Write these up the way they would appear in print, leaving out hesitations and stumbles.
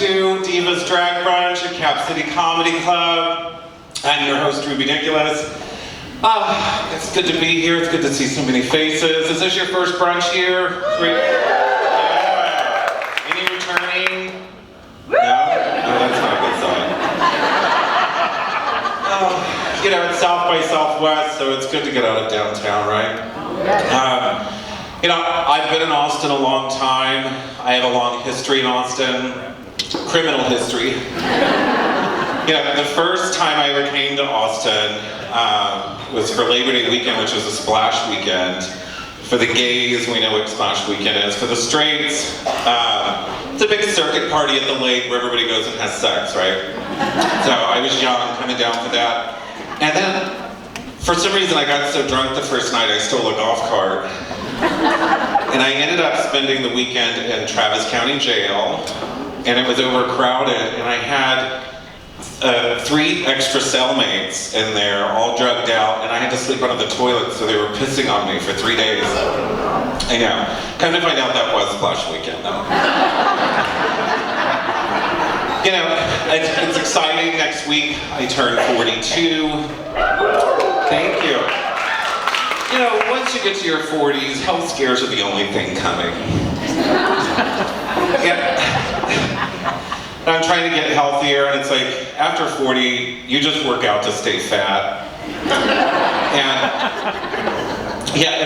to Divas Drag Brunch at Cap City Comedy Club. I'm your host, Dickulous. It's good to be here. It's good to see so many faces. Is this your first brunch here? Yeah. Any returning? No? Oh, that's not a good sign. It's South by Southwest, so it's good to get out of downtown, right? I've been in Austin a long time. I have a long history in Austin, criminal history. The first time I ever came to Austin was for Labor Day weekend, which was a splash weekend. For the gays, we know what splash weekend is. For the straights, it's a big circuit party at the lake where everybody goes and has sex, right? So I was young, coming down for that. And then, for some reason, I got so drunk the first night I stole a golf cart. And I ended up spending the weekend in Travis County Jail, and it was overcrowded, and I had 3 extra cellmates in there, all drugged out, and I had to sleep under the toilet, so they were pissing on me for 3 days. I know. Come to find out that was Splash Weekend, though. It's exciting. Next week, I turn 42. Thank you. Once you get to your 40s, health scares are the only thing coming. I'm trying to get healthier, and it's like, after 40, you just work out to stay fat. And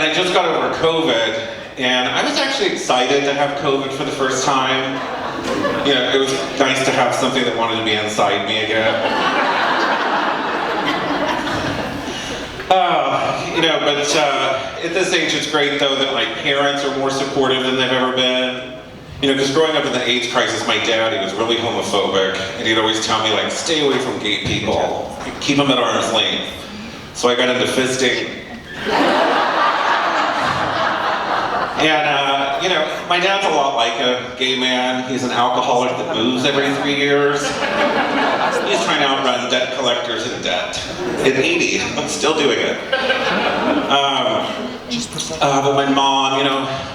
I just got over COVID, and I was actually excited to have COVID for the first time. It was nice to have something that wanted to be inside me again. But at this age, it's great, though, that my parents are more supportive than they've ever been. Because growing up in the AIDS crisis, my dad, he was really homophobic, and he'd always tell me, stay away from gay people. Keep them at arm's length. So I got into fisting. And, my dad's a lot like a gay man. He's an alcoholic that moves every 3 years. He's trying to outrun debt collectors in debt. At 80, I'm still doing it. But my mom,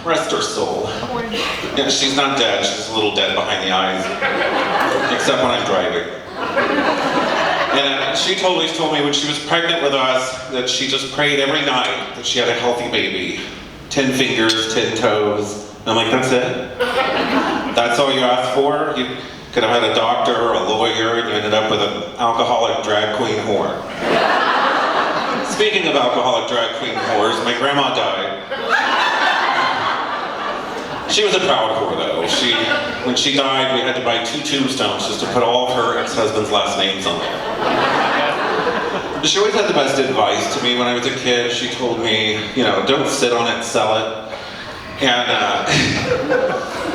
rest her soul. She's not dead, she's a little dead behind the eyes. Except when I'm driving. And she always told me when she was pregnant with us that she just prayed every night that she had a healthy baby. 10 fingers, 10 toes. I'm like, that's it? That's all you asked for? You could have had a doctor or a lawyer, and you ended up with an alcoholic drag queen whore. Speaking of alcoholic drag queen whores, my grandma died. She was a proud whore, though. When she died, we had to buy 2 tombstones just to put all of her ex-husband's last names on there. She always had the best advice to me when I was a kid. She told me, don't sit on it, sell it.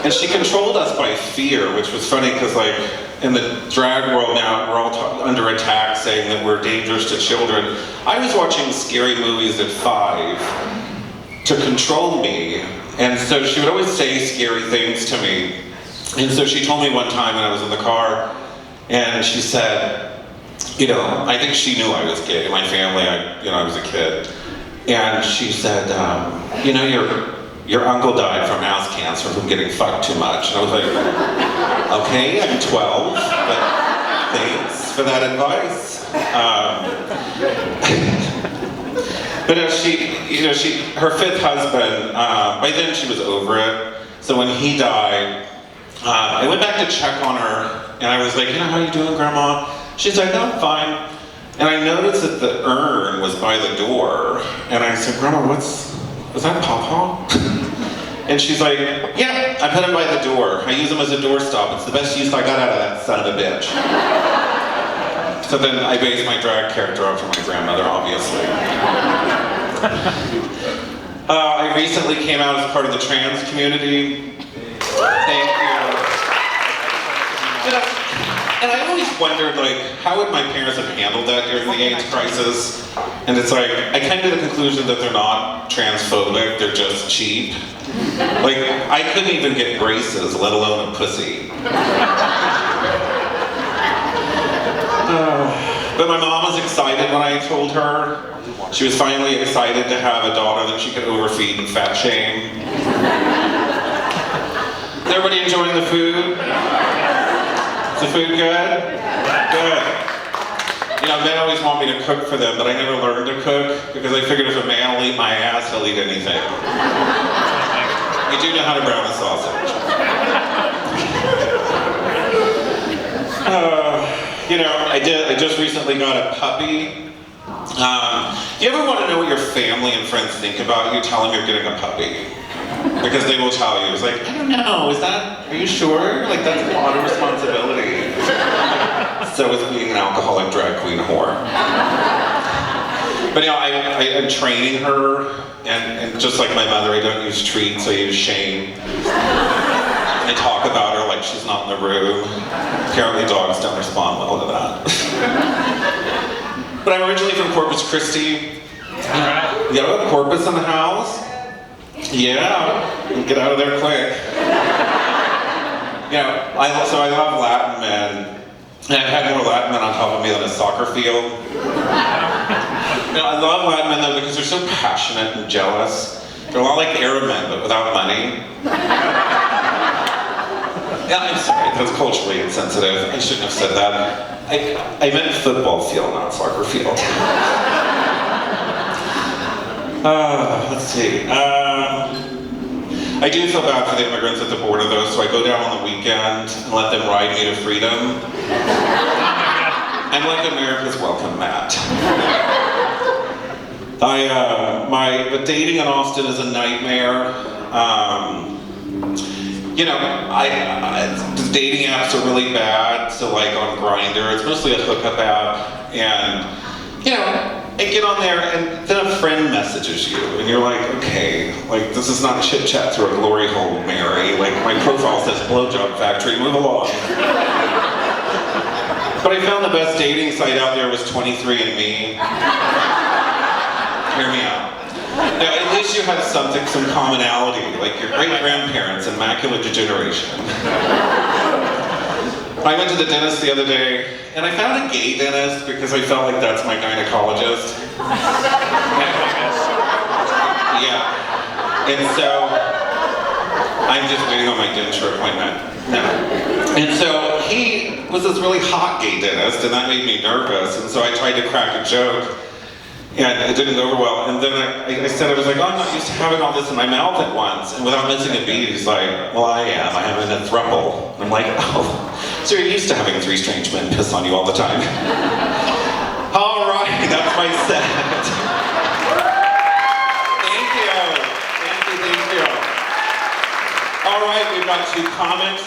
And she controlled us by fear, which was funny because, in the drag world now, we're all under attack saying that we're dangerous to children. I was watching scary movies at 5 to control me, and so she would always say scary things to me. And so she told me one time when I was in the car, and she said, I think she knew I was gay. My family, I was a kid. And she said, your uncle died from ass cancer from getting fucked too much. And I was like, okay, I'm 12, but thanks for that advice. But her 5th husband, by then she was over it. So when he died, I went back to check on her, and I was like, how you doing, Grandma? She's like, no, I'm fine. And I noticed that the urn was by the door, and I said, Grandma, was that Pawpaw? And she's like, yeah, I put him by the door. I use him as a doorstop. It's the best use I got out of that son of a bitch. So then I based my drag character after my grandmother, obviously. I recently came out as part of the trans community. Thank you. And I always wondered, how would my parents have handled that during the AIDS crisis? And it's I came to the conclusion that they're not transphobic, they're just cheap. I couldn't even get braces, let alone a pussy. But my mom was excited when I told her. She was finally excited to have a daughter that she could overfeed and fat shame. Is everybody enjoying the food? Is the food good? Good. You know, men always want me to cook for them, but I never learned to cook because I figured if a man will eat my ass, he'll eat anything. I do know how to brown a sausage. You know, I just recently got a puppy. You ever want to know what your family and friends think about you? Tell them you're getting a puppy. Because they will tell you. It's like, I don't know, are you sure? Like, that's a lot of responsibility. So is being an alcoholic drag queen whore. But you know, I'm training her, and just like my mother, I don't use treats, I use shame. I talk about her like she's not in the room. Apparently dogs don't respond well to that. But I'm originally from Corpus Christi. Alright. You have a Corpus in the house? Yeah, get out of there quick. You know, I love Latin men. And I've had more Latin men on top of me than a soccer field. You know, I love Latin men though because they're so passionate and jealous. They're a lot like Arab men, but without money. Yeah, I'm sorry, that's culturally insensitive. I shouldn't have said that. I meant football field, not soccer field. Let's see. I do feel bad for the immigrants at the border though, so I go down on the weekend and let them ride me to freedom. I'm like America's welcome mat. But dating in Austin is a nightmare. You know, the dating apps are really bad, so like on Grindr, it's mostly a hookup app, and you know, I get on there and then a friend messages you, and you're like, okay, like this is not chit chat through a glory hole, Mary. Like my profile says blowjob factory, move along. But I found the best dating site out there was 23andMe. Hear me out. Now, at least you have something, some commonality, like your great-grandparents' immaculate degeneration. I went to the dentist the other day, and I found a gay dentist because I felt like that's my gynecologist. Yeah. And so, I'm just waiting on my denture appointment. No. And so, he was this really hot gay dentist, and that made me nervous, and so I tried to crack a joke. And it didn't go over well. And then I said, I was like, oh, I'm not used to having all this in my mouth at once. And without missing a beat, he's like, well, I am. I have a throuple. And I'm like, oh, so you're used to having three strange men piss on you all the time. All right, that's my set. Thank you. Thank you, thank you. All right, we've got 2 comics.